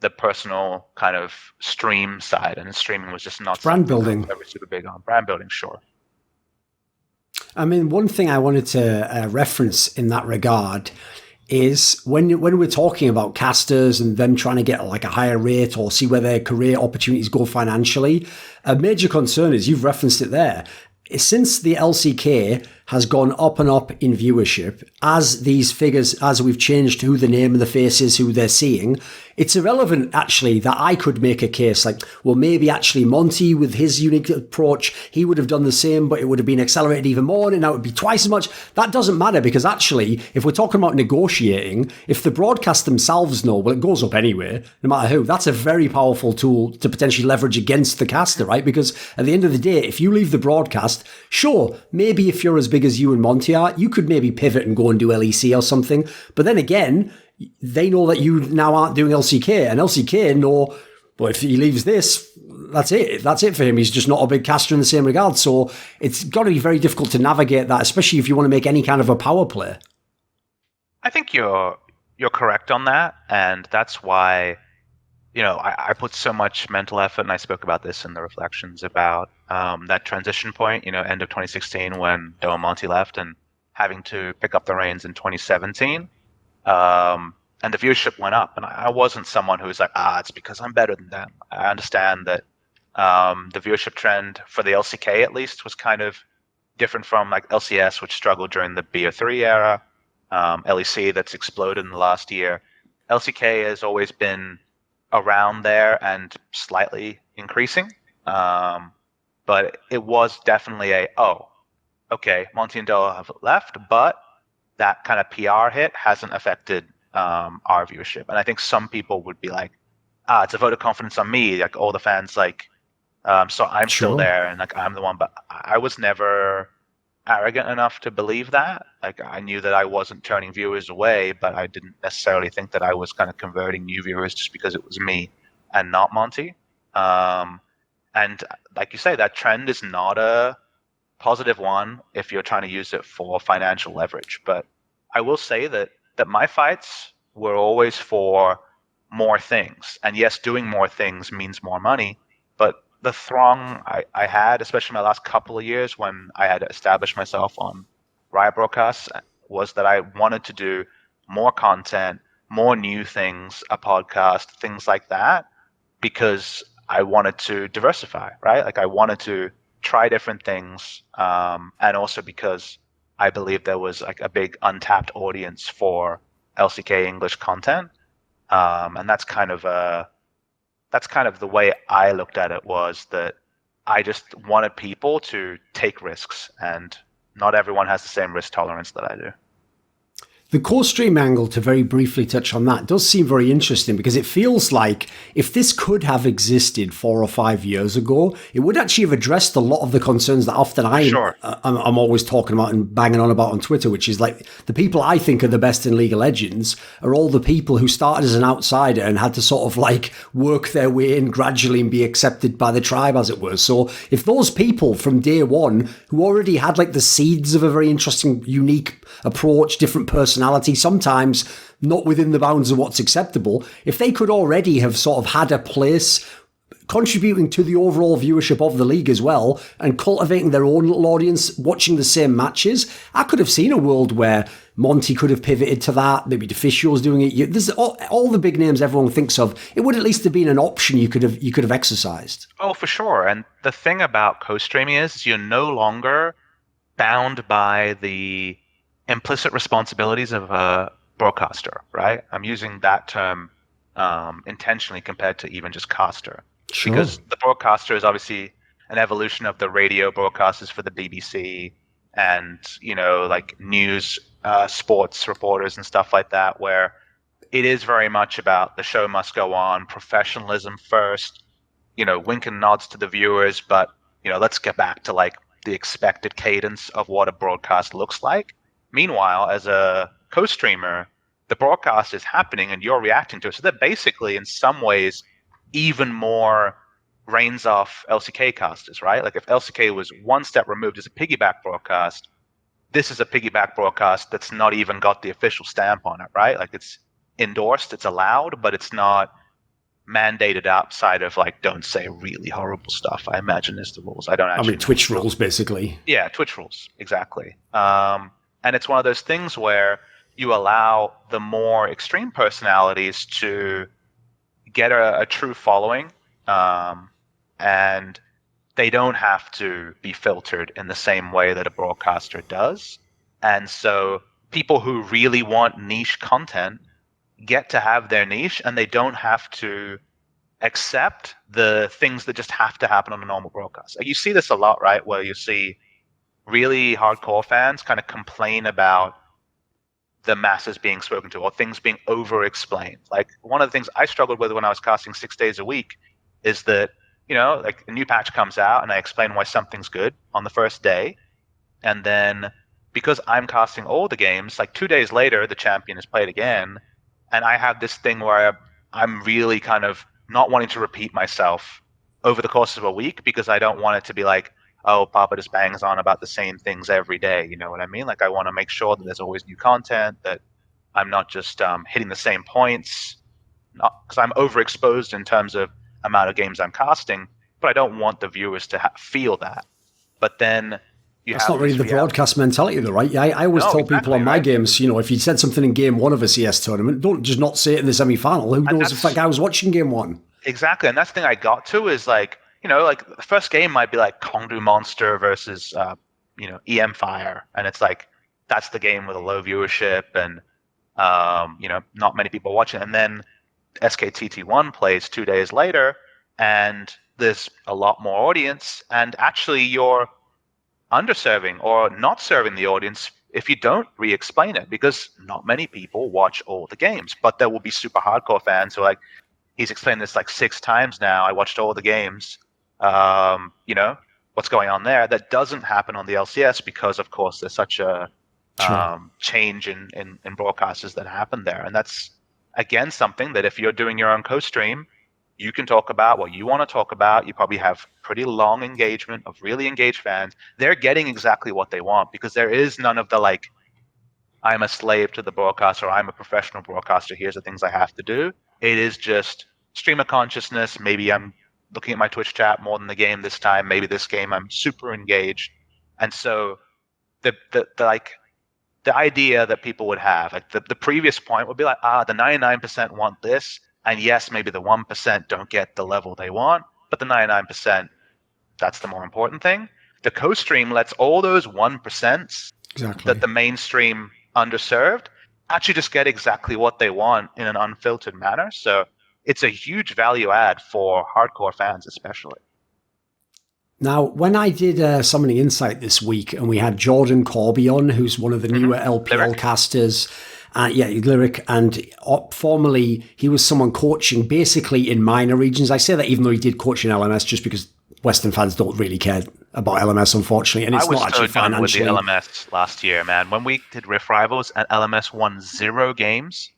the personal kind of stream side. And streaming was just not brand building. I was super big on brand building, sure. I mean, one thing I wanted to reference in that regard is when we're talking about casters and them trying to get like a higher rate or see where their career opportunities go financially, a major concern is, you've referenced it there, since the LCK has gone up and up in viewership, as these figures, as we've changed who the name of the face is, who they're seeing, it's irrelevant actually that I could make a case like, well, maybe actually Monty with his unique approach, he would have done the same, but it would have been accelerated even more and now it would be twice as much. That doesn't matter, because actually, if we're talking about negotiating, if the broadcast themselves know, well, it goes up anyway, no matter who, that's a very powerful tool to potentially leverage against the caster, right? Because at the end of the day, if you leave the broadcast, sure, maybe if you're as big as you and Monty are, you could maybe pivot and go and do LEC or something. But then again, they know that you now aren't doing LCK, and LCK know, well, if he leaves this, that's it. That's it for him. He's just not a big caster in the same regard. So it's got to be very difficult to navigate that, especially if you want to make any kind of a power play. I think you're correct on that, and that's why I put so much mental effort, and I spoke about this in the reflections about that transition point, end of 2016 when Doe and Monty left, and having to pick up the reins in 2017. And the viewership went up, and I wasn't someone who was like, it's because I'm better than them. I understand that the viewership trend for the LCK at least was kind of different from like LCS, which struggled during the BO3 era, LEC that's exploded in the last year. LCK has always been around there and slightly increasing, but it was definitely okay, Monty and Doa have left, but that kind of PR hit hasn't affected our viewership. And I think some people would be like, it's a vote of confidence on me, like all the fans, like, so I'm still there and like I'm the one. But I was never arrogant enough to believe that. Like I knew that I wasn't turning viewers away, but I didn't necessarily think that I was kind of converting new viewers just because it was me and not Monty. And like you say, that trend is not a positive one if you're trying to use it for financial leverage. But I will say that my fights were always for more things. And yes, doing more things means more money, but the throng I had, especially my last couple of years when I had established myself on Riot broadcasts, was that I wanted to do more content, more new things, a podcast, things like that, because I wanted to diversify, right? Like I wanted to try different things, and also because I believe there was like a big untapped audience for LCK English content, and that's kind of the way I looked at it, was that I just wanted people to take risks, and not everyone has the same risk tolerance that I do. The core stream angle, to very briefly touch on that, does seem very interesting, because it feels like if this could have existed 4 or 5 years ago, it would actually have addressed a lot of the concerns that often I'm always talking about and banging on about on Twitter, which is like the people I think are the best in League of Legends are all the people who started as an outsider and had to sort of like work their way in gradually and be accepted by the tribe, as it were. So if those people from day one who already had like the seeds of a very interesting, unique approach, different personality, sometimes not within the bounds of what's acceptable, if they could already have sort of had a place contributing to the overall viewership of the league as well, and cultivating their own little audience, watching the same matches, I could have seen a world where Monty could have pivoted to that, maybe Deficio's doing it. There's all the big names everyone thinks of. It would at least have been an option you could have exercised. Oh, for sure. And the thing about co-streaming is you're no longer bound by the implicit responsibilities of a broadcaster, right? I'm using that term intentionally compared to even just caster. Sure. Because the broadcaster is obviously an evolution of the radio broadcasters for the BBC and, like news, sports reporters and stuff like that, where it is very much about the show must go on, professionalism first, wink and nods to the viewers, but, let's get back to like the expected cadence of what a broadcast looks like. Meanwhile, as a co-streamer, the broadcast is happening and you're reacting to it. So they're basically, in some ways, even more reins off LCK casters, right? Like if LCK was one step removed as a piggyback broadcast, this is a piggyback broadcast that's not even got the official stamp on it, right? Like it's endorsed, it's allowed, but it's not mandated outside of like don't say really horrible stuff. I imagine is the rules. I don't actually. I mean, Twitch rules, basically. Yeah, Twitch rules, exactly. And it's one of those things where you allow the more extreme personalities to get a true following, and they don't have to be filtered in the same way that a broadcaster does. And so people who really want niche content get to have their niche, and they don't have to accept the things that just have to happen on a normal broadcast. You see this a lot, right? Where you see really hardcore fans kind of complain about the masses being spoken to or things being over-explained. Like one of the things I struggled with when I was casting 6 days a week is that, like a new patch comes out and I explain why something's good on the first day. And then because I'm casting all the games, like 2 days later, the champion is played again. And I have this thing where I'm really kind of not wanting to repeat myself over the course of a week, because I don't want it to be like, oh, Papa just bangs on about the same things every day. You know what I mean? Like I want to make sure that there's always new content, that I'm not just hitting the same points, because I'm overexposed in terms of amount of games I'm casting, but I don't want the viewers to feel that. But then that's not really the broadcast mentality, though, right? Yeah, I always tell people on my games, if you said something in game one of a CS tournament, don't just not say it in the semi-final. Who knows if that guy was watching game one? Exactly, and that's the thing I got to is like, like the first game might be like Kongdu Monster versus, EM Fire. And it's like, that's the game with a low viewership and, not many people watching. And then SKTT1 plays 2 days later and there's a lot more audience. And actually you're underserving or not serving the audience if you don't re-explain it, because not many people watch all the games. But there will be super hardcore fans who are like, he's explained this like 6 times now. I watched all the games. What's going on there? That doesn't happen on the LCS because, of course, there's such a change in broadcasters that happen there. And that's, again, something that if you're doing your own co-stream, you can talk about what you want to talk about. You probably have pretty long engagement of really engaged fans. They're getting exactly what they want, because there is none of the like, I'm a slave to the broadcaster, or I'm a professional broadcaster, here's the things I have to do. It is just streamer consciousness. Maybe I'm looking at my Twitch chat more than the game this time. Maybe this game I'm super engaged. And so the idea that people would have, like the previous point would be like, the 99% want this, and yes, maybe the 1% don't get the level they want, but the 99%, that's the more important thing. The co-stream lets all those 1% that the mainstream underserved actually just get exactly what they want in an unfiltered manner. So it's a huge value add for hardcore fans especially. Now, when I did Summoning Insight this week, and we had Jordan Corby on, who's one of the newer LPL Lyric. Casters, Lyric, and formerly he was someone coaching basically in minor regions. I say that even though he did coach in LMS, just because Western fans don't really care about LMS, unfortunately, and it's not actually financially. I was so done with the LMS last year, man. When we did Rift Rivals and LMS won 0 games,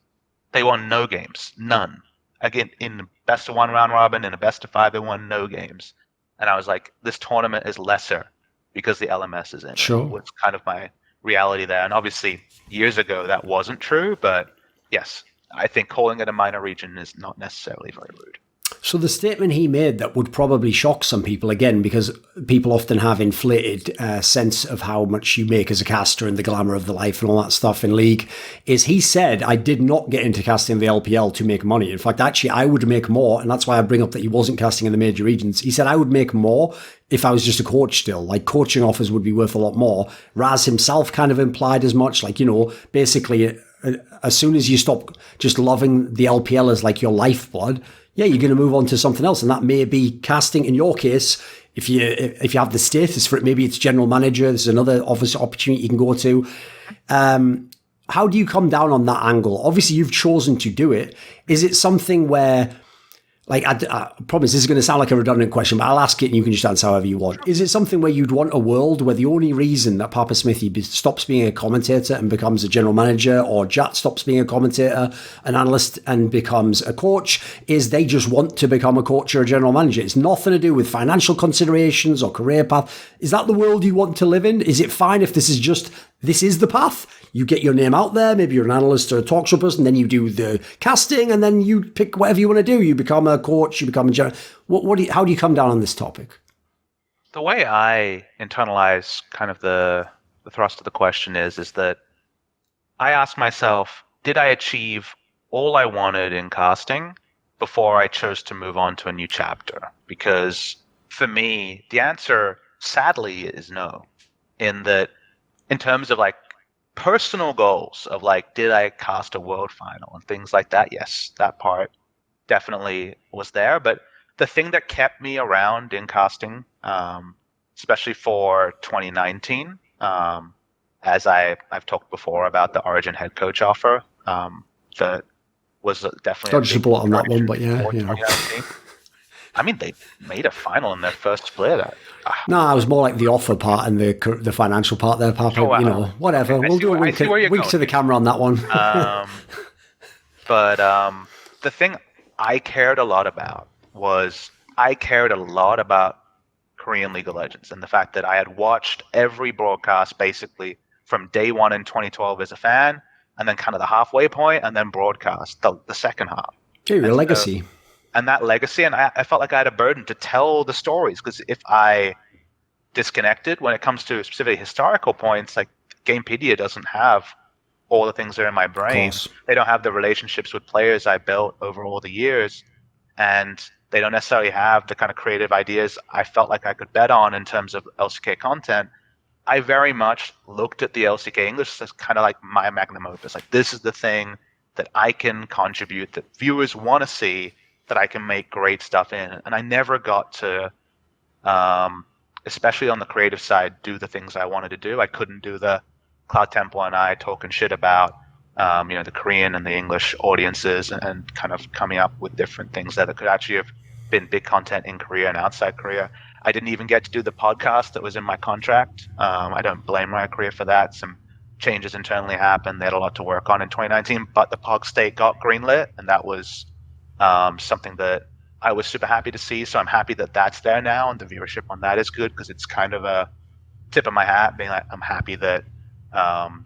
they won no games, none. Again, in the best of 1 round robin, in a best of 5, they won no games. And I was like, this tournament is lesser because the LMS is in it. Sure. What's kind of my reality there. And obviously, years ago, that wasn't true. But yes, I think calling it a minor region is not necessarily very rude. So the statement he made that would probably shock some people, again, because people often have inflated sense of how much you make as a caster and the glamour of the life and all that stuff in League, is he said, I did not get into casting the LPL to make money. In fact, actually, I would make more, and that's why I bring up that he wasn't casting in the major regions. He said, I would make more if I was just a coach still. Like, coaching offers would be worth a lot more. Raz himself kind of implied as much, like, basically, as soon as you stop just loving the LPL as like your lifeblood, you're going to move on to something else. And that may be casting. In your case, if you have the status for it, maybe it's general manager. There's another obvious opportunity you can go to. How do you come down on that angle? Obviously, you've chosen to do it. Is it something where, like, I promise this is going to sound like a redundant question, but I'll ask it and you can just answer however you want. Is it something where you'd want a world where the only reason that PapaSmithy stops being a commentator and becomes a general manager, or Jat stops being a commentator, an analyst, and becomes a coach, is they just want to become a coach or a general manager? It's nothing to do with financial considerations or career path. Is that the world you want to live in? Is it fine if this is the path? You get your name out there, maybe you're an analyst or a talk show person, then you do the casting, and then you pick whatever you want to do. You become a coach, you become a general. How do you come down on this topic? The way I internalize kind of the thrust of the question is that I ask myself, did I achieve all I wanted in casting before I chose to move on to a new chapter? Because for me, the answer, sadly, is no. In terms of like personal goals of like, did I cast a world final and things like that? Yes, that part definitely was there. But the thing that kept me around in casting, especially for 2019, as I've talked before about the Origin head coach offer, that was definitely dodged a bullet on that one, but yeah. I mean, they made a final in their first split. No, it was more like the offer part and the financial part there, Papa. Oh, wow. Whatever. Okay, we'll do a wink to the camera on that one. But the thing I cared a lot about was Korean League of Legends, and the fact that I had watched every broadcast basically from day one in 2012 as a fan, and then kind of the halfway point, and then broadcast the second half. Dude, your legacy. And that legacy, and I felt like I had a burden to tell the stories, because if I disconnected when it comes to specifically historical points, like Gamepedia doesn't have all the things that are in my brain. They don't have the relationships with players I built over all the years, and they don't necessarily have the kind of creative ideas I felt like I could bet on in terms of LCK content. I very much looked at the LCK English as kind of like my magnum opus. Like, this is the thing that I can contribute, that viewers want to see, that I can make great stuff in. And I never got to, especially on the creative side, do the things I wanted to do. I couldn't do the Cloud Temple and I talking shit about, the Korean and the English audiences, and kind of coming up with different things that could actually have been big content in Korea and outside Korea. I didn't even get to do the podcast that was in my contract. I don't blame Riot Korea for that. Some changes internally happened. They had a lot to work on in 2019, but the Pog State got greenlit, and that was something that I was super happy to see. So I'm happy that that's there now, and the viewership on that is good, because it's kind of a tip of my hat, being like, I'm happy that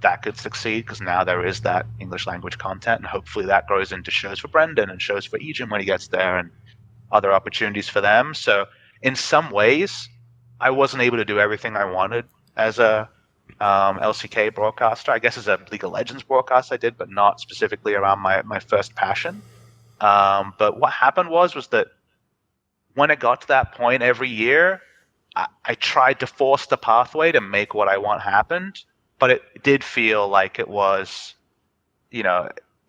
that could succeed, because now there is that English language content, and hopefully that grows into shows for Brendan and shows for Ejim when he gets there. And other opportunities for them. So in some ways, I wasn't able to do everything I wanted as a LCK broadcaster. I guess as a League of Legends broadcaster I did, but not specifically around my first passion. But what happened was that when it got to that point every year, I tried to force the pathway to make what I want happen, but it did feel like it was,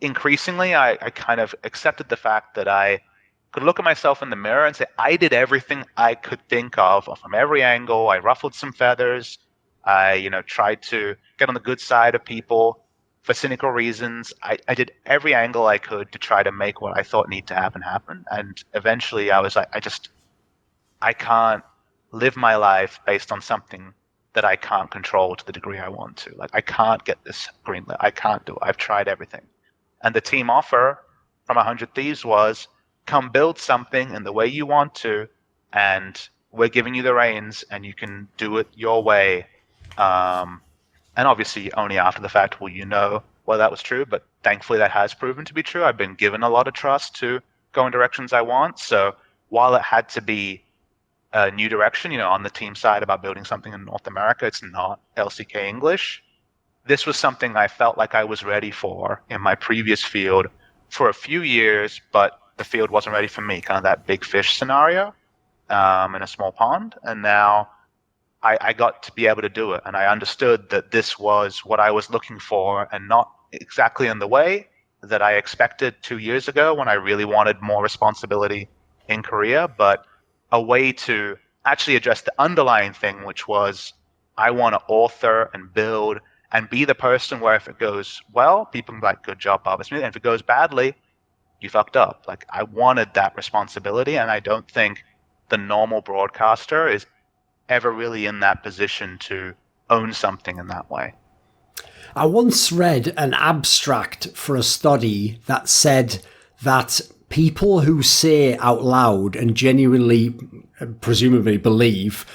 increasingly I kind of accepted the fact that I could look at myself in the mirror and say, I did everything I could think of from every angle. I ruffled some feathers. I, tried to get on the good side of people for cynical reasons. I did every angle I could to try to make what I thought needed to happen. And eventually I was like, I can't live my life based on something that I can't control to the degree I want to. Like, I can't get this greenlit. I can't do it. I've tried everything. And the team offer from 100 Thieves was, come build something in the way you want to, and we're giving you the reins, and you can do it your way. And obviously, only after the fact will you know whether that was true, but thankfully that has proven to be true. I've been given a lot of trust to go in directions I want. So while it had to be a new direction, on the team side about building something in North America, it's not LCK English. This was something I felt like I was ready for in my previous field for a few years, but the field wasn't ready for me, kind of that big fish scenario in a small pond. And now I got to be able to do it. And I understood that this was what I was looking for, and not exactly in the way that I expected 2 years ago when I really wanted more responsibility in Korea, but a way to actually address the underlying thing, which was I want to author and build and be the person where if it goes well, people can be like, good job, PapaSmithy. And if it goes badly, you fucked up. Like, I wanted that responsibility, and I don't think the normal broadcaster is ever really in that position to own something in that way. I once read an abstract for a study that said that people who say out loud and genuinely, presumably believe,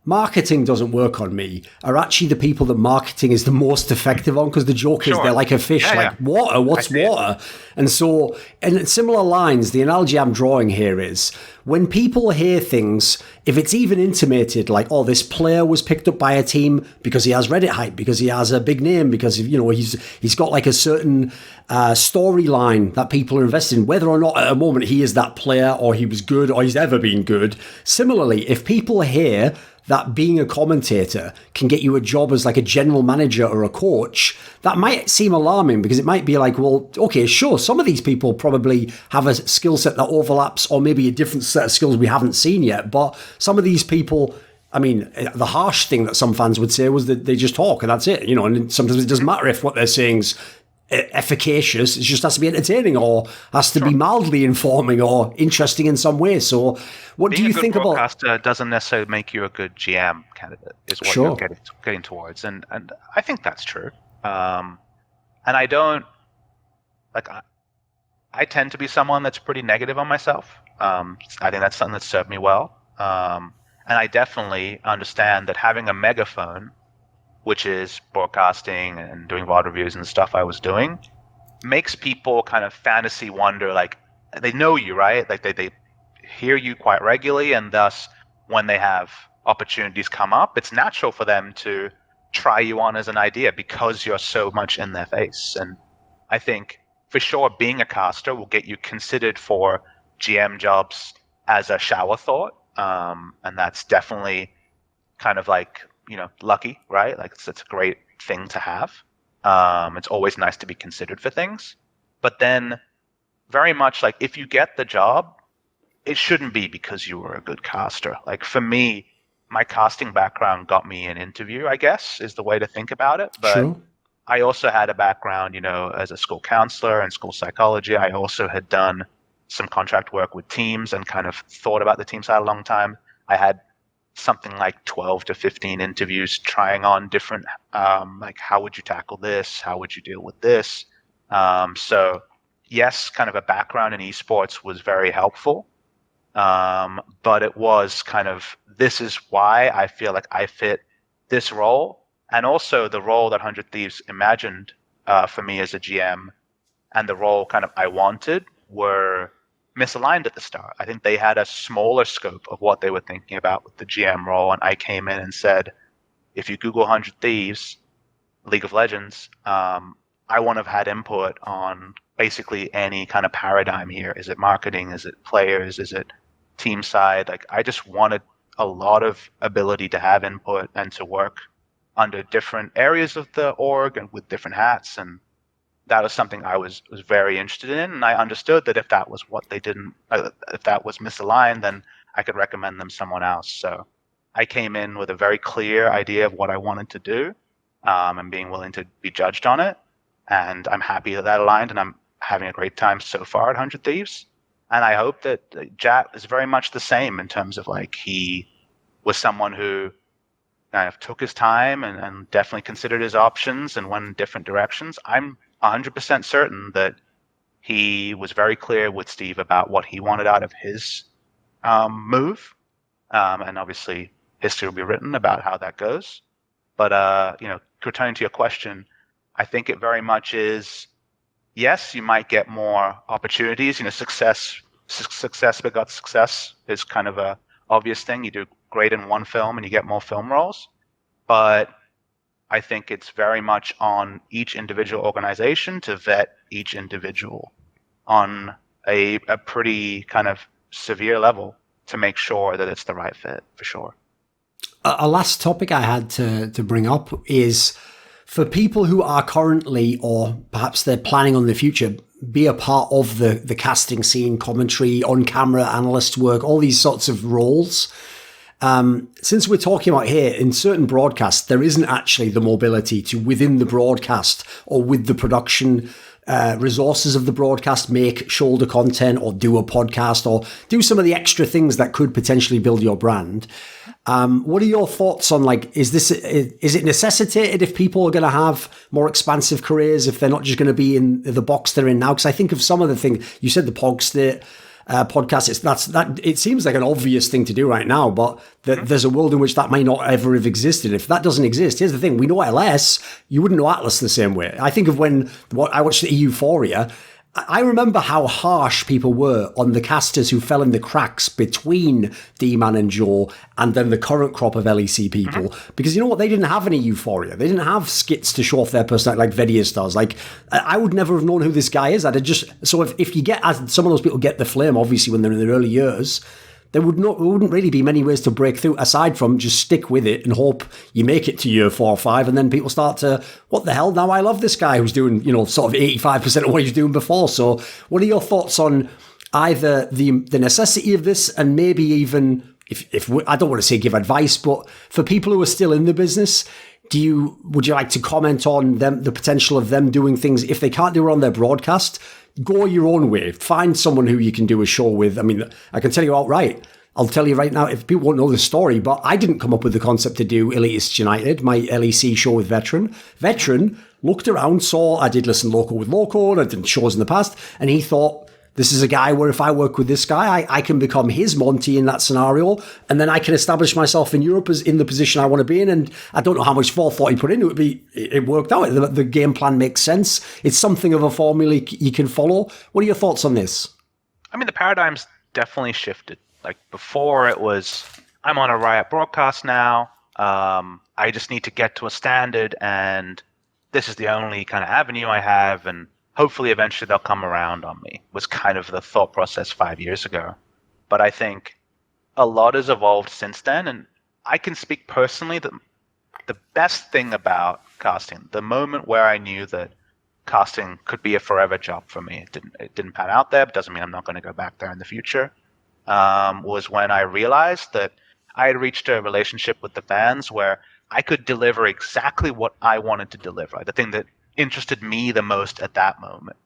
marketing doesn't work on me, are actually the people that marketing is the most effective on, because the joke is they're like a fish, water, what's water? And so, in similar lines, the analogy I'm drawing here is when people hear things, if it's even intimated, like, oh, this player was picked up by a team because he has Reddit hype, because he has a big name, because, he's got like a certain storyline that people are invested in, whether or not at a moment he is that player or he was good or he's ever been good. Similarly, if people hear that being a commentator can get you a job as like a general manager or a coach, that might seem alarming, because it might be like, well, okay, sure, some of these people probably have a skill set that overlaps, or maybe a different set of skills we haven't seen yet. But some of these people, I mean, the harsh thing that some fans would say was that they just talk and that's it, and sometimes it doesn't matter if what they're saying is efficacious. It just has to be entertaining, or has to be mildly informing or interesting in some way. So what do you think about... Being a good broadcaster doesn't necessarily make you a good GM candidate, is what you're getting towards. And I think that's true. And I don't... I tend to be someone that's pretty negative on myself. I think that's something that's served me well. And I definitely understand that having a megaphone, which is broadcasting and doing VOD reviews and stuff I was doing, makes people kind of fantasy wonder, like, they know you, right? Like, they hear you quite regularly, and thus, when they have opportunities come up, it's natural for them to try you on as an idea because you're so much in their face. And I think, for sure, being a caster will get you considered for GM jobs as a shower thought, and that's definitely kind of like, lucky, right? Like, it's a great thing to have. It's always nice to be considered for things. But then, very much like, if you get the job, it shouldn't be because you were a good caster. Like, for me, my casting background got me an interview, I guess, is the way to think about it. But sure. I also had a background, as a school counselor and school psychology. I also had done some contract work with teams and kind of thought about the team side a long time. I had something like 12 to 15 interviews trying on different, like, how would you tackle this? How would you deal with this? So yes, kind of a background in esports was very helpful. But it was kind of, this is why I feel like I fit this role. And also the role that 100 Thieves imagined for me as a GM, and the role kind of I wanted, were misaligned at the start. I think they had a smaller scope of what they were thinking about with the GM role, and I came in and said, if you Google 100 Thieves, League of Legends, I want to have had input on basically any kind of paradigm here. Is it marketing? Is it players? Is it team side? Like, I just wanted a lot of ability to have input and to work under different areas of the org and with different hats. And that was something I was very interested in. And I understood that if that was what they didn't, if that was misaligned, then I could recommend them someone else. So I came in with a very clear idea of what I wanted to do, and being willing to be judged on it. And I'm happy that aligned, and I'm having a great time so far at 100 Thieves. And I hope that Jack is very much the same in terms of, like, he was someone who kind of took his time and definitely considered his options and went in different directions. I'm 100% certain that he was very clear with Steve about what he wanted out of his move. And obviously history will be written about how that goes. But, returning to your question, I think it very much is, yes, you might get more opportunities. Success begot success is kind of a obvious thing. You do great in one film and you get more film roles. But I think it's very much on each individual organization to vet each individual on a pretty kind of severe level to make sure that it's the right fit, for sure. A last topic I had to bring up is, for people who are currently, or perhaps they're planning on the future, be a part of the casting scene, commentary, on-camera analyst work, all these sorts of roles. Since we're talking about here, in certain broadcasts, there isn't actually the mobility to, within the broadcast or with the production resources of the broadcast, make shoulder content or do a podcast or do some of the extra things that could potentially build your brand. What are your thoughts on, like, is it necessitated if people are going to have more expansive careers, if they're not just going to be in the box they're in now? Because I think of some of the things you said, the Pogstate podcast. It seems like an obvious thing to do right now, but there's a world in which that may not ever have existed. If that doesn't exist, here's the thing: we know LS. You wouldn't know Atlas the same way. I think of when I watched the Euphoria. I remember how harsh people were on the casters who fell in the cracks between D-Man and Joe and then the current crop of LEC people. Because you know what? They didn't have any Euphoria. They didn't have skits to show off their personality like Vedius does. Like, I would never have known who this guy is. So if you get, as some of those people get the flame, obviously, when they're in their early years, there wouldn't really be many ways to break through aside from just stick with it and hope you make it to year 4 or 5, and then people start to, what the hell, now I love this guy who's doing, sort of 85% of what he was doing before. So what are your thoughts on either the necessity of this, and maybe even, if I don't want to say give advice, but for people who are still in the business, would you like to comment on the potential of them doing things, if they can't do it on their broadcast, go your own way. Find someone who you can do a show with. I mean, I can tell you outright. I'll tell you right now, if people won't know the story, but I didn't come up with the concept to do Elitists United, my LEC show with Veteran. Veteran looked around, saw I did listen local with local, and I did shows in the past, and he thought, this is a guy where if I work with this guy, I can become his Monty in that scenario, and then I can establish myself in Europe as in the position I want to be in. And I don't know how much forethought he put into it, but it worked out. The game plan makes sense. It's something of a formula you can follow. What are your thoughts on this? I mean, the paradigm's definitely shifted. Like, before it was, I'm on a Riot broadcast now. I just need to get to a standard, and this is the only kind of avenue I have, and hopefully eventually they'll come around on me, was kind of the thought process 5 years ago. But I think a lot has evolved since then, and I can speak personally that the best thing about casting, the moment where I knew that casting could be a forever job for me, it didn't pan out there, but doesn't mean I'm not going to go back there in the future, was when I realized that I had reached a relationship with the fans where I could deliver exactly what I wanted to deliver, the thing that interested me the most at that moment.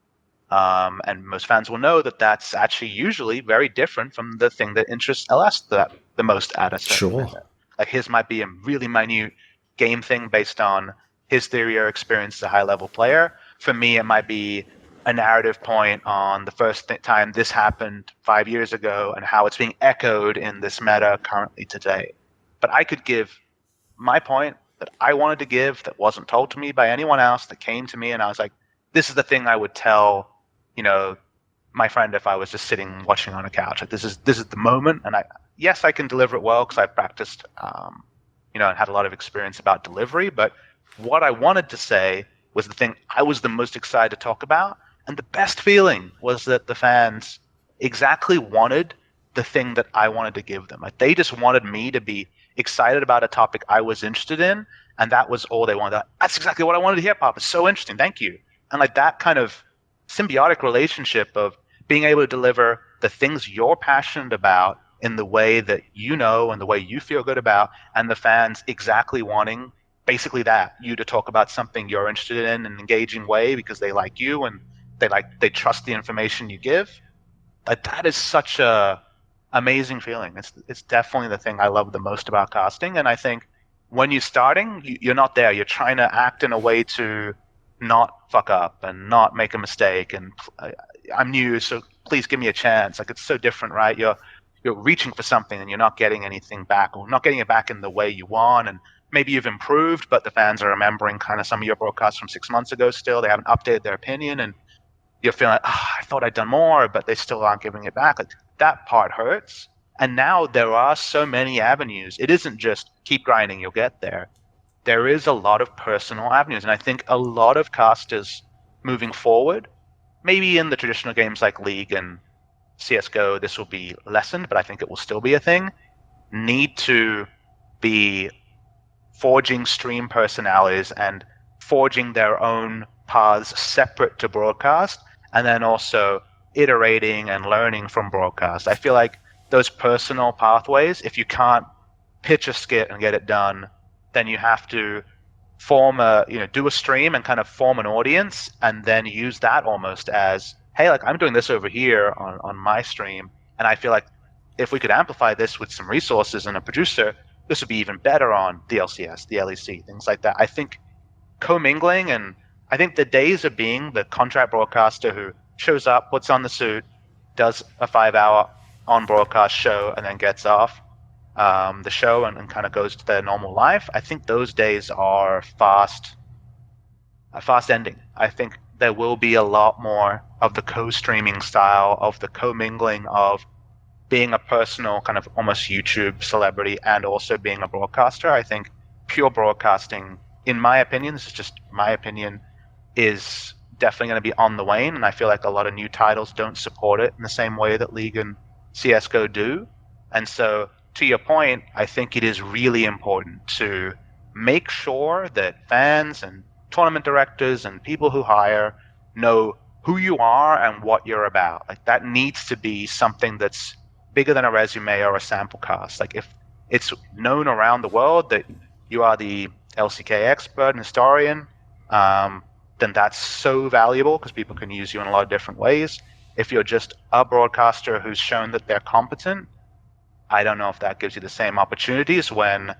And most fans will know that that's actually usually very different from the thing that interests LS the most at a certain minute. Like, his might be a really minute game thing based on his theory or experience as a high-level player. For me, it might be a narrative point on the first time this happened 5 years ago and how it's being echoed in this meta currently today. But I could give my point that I wanted to give that wasn't told to me by anyone else, that came to me, and I was like, this is the thing I would tell, my friend if I was just sitting watching on a couch. Like this is the moment, and I can deliver it well because I practiced, and had a lot of experience about delivery. But what I wanted to say was the thing I was the most excited to talk about, and the best feeling was that the fans exactly wanted the thing that I wanted to give them. Like they just wanted me to be excited about a topic I was interested in, and that was all they wanted. That's exactly what I wanted to hear, Papa. It's so interesting. Thank you. And like that kind of symbiotic relationship of being able to deliver the things you're passionate about in the way that you know and the way you feel good about, and the fans exactly wanting basically that, you to talk about something you're interested in an engaging way because they like you and they trust the information you give. Like that is such a amazing feeling. It's definitely the thing I love the most about casting. And I think when you're starting, you're not there. You're trying to act in a way to not fuck up and not make a mistake. And I'm new, so please give me a chance. Like it's so different, right? You're reaching for something and you're not getting anything back, or not getting it back in the way you want. And maybe you've improved, but the fans are remembering kind of some of your broadcasts from 6 months ago still. They haven't updated their opinion, and you're feeling like, I thought I'd done more, but they still aren't giving it back. Like, that part hurts. And now there are so many avenues. It isn't just keep grinding, you'll get there. There is a lot of personal avenues. And I think a lot of casters moving forward, maybe in the traditional games like League and CSGO, this will be lessened, but I think it will still be a thing, need to be forging stream personalities and forging their own paths separate to broadcast, and then also iterating and learning from broadcast. I feel like those personal pathways, if you can't pitch a skit and get it done, then you have to do a stream and kind of form an audience, and then use that almost as, hey, like I'm doing this over here on my stream, and I feel like if we could amplify this with some resources and a producer, this would be even better on the LCS, the LEC, things like that. I think commingling, and I think the days of being the contract broadcaster who shows up, puts on the suit, does a 5-hour on broadcast show, and then gets off the show and kind of goes to their normal life, I think those days are fast ending. I think there will be a lot more of the co-streaming style, of the commingling, of being a personal kind of almost YouTube celebrity and also being a broadcaster. I think pure broadcasting, in my opinion, this is just my opinion, is definitely going to be on the wane, and I feel like a lot of new titles don't support it in the same way that League and CSGO do. And so, to your point, I think it is really important to make sure that fans and tournament directors and people who hire know who you are and what you're about. Like that needs to be something that's bigger than a resume or a sample cast. Like if it's known around the world that you are the LCK expert and historian, then that's so valuable because people can use you in a lot of different ways. If you're just a broadcaster who's shown that they're competent, I don't know if that gives you the same opportunities when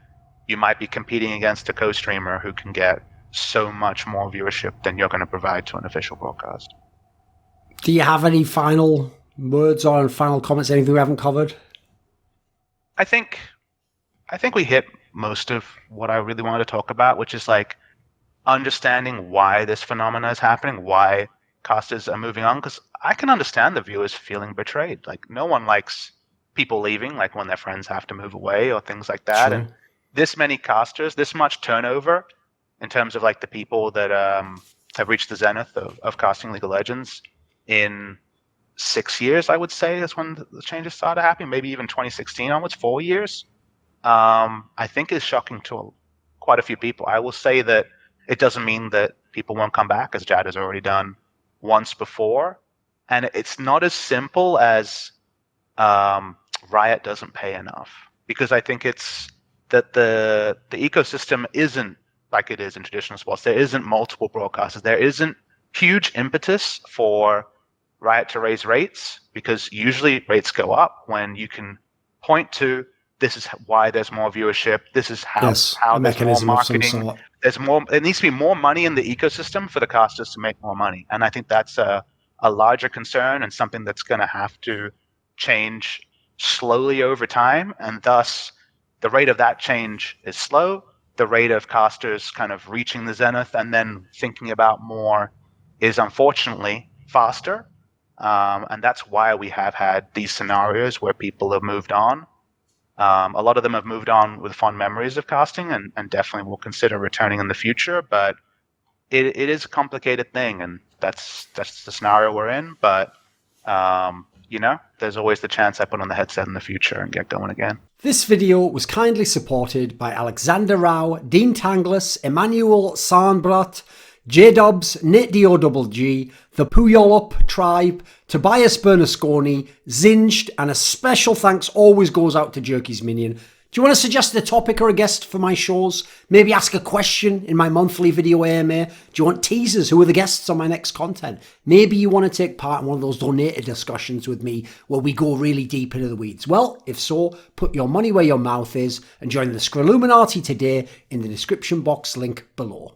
you might be competing against a co-streamer who can get so much more viewership than you're going to provide to an official broadcast. Do you have any final words or final comments, anything we haven't covered? I think we hit most of what I really wanted to talk about, which is like understanding why this phenomena is happening, why casters are moving on, because I can understand the viewers feeling betrayed. Like no one likes people leaving, like when their friends have to move away or things like that. Sure. And this many casters, this much turnover in terms of like the people that have reached the zenith of casting League of Legends in 6 years, I would say, is when the changes started happening, maybe even 2016 onwards, 4 years, I think is shocking to quite a few people. I will say that it doesn't mean that people won't come back, as Jad has already done once before. And it's not as simple as Riot doesn't pay enough, because I think it's that the ecosystem isn't like it is in traditional sports. There isn't multiple broadcasters. There isn't huge impetus for Riot to raise rates, because usually rates go up when you can point to this is why there's more viewership. This is how there's more marketing. There's more. There needs to be more money in the ecosystem for the casters to make more money, and I think that's a larger concern and something that's going to have to change slowly over time. And thus, the rate of that change is slow. The rate of casters kind of reaching the zenith and then thinking about more is unfortunately faster. And that's why we have had these scenarios where people have moved on. A lot of them have moved on with fond memories of casting and definitely will consider returning in the future. But it is a complicated thing, and that's the scenario we're in. But there's always the chance I put on the headset in the future and get going again. This video was kindly supported by Alexander Rao, Dean Tanglis, Emanuel Särnbratt, JDubs, NateDOhDoubleG, the Puyallup Tribe, Tobias Bernasconi, Xinged, and a special thanks always goes out to Jerky's Minion. Do you want to suggest a topic or a guest for my shows? Maybe ask a question in my monthly video AMA? Do you want teasers? Who are the guests on my next content? Maybe you want to take part in one of those donated discussions with me where we go really deep into the weeds. Well, if so, put your money where your mouth is and join the Scrilluminati today in the description box link below.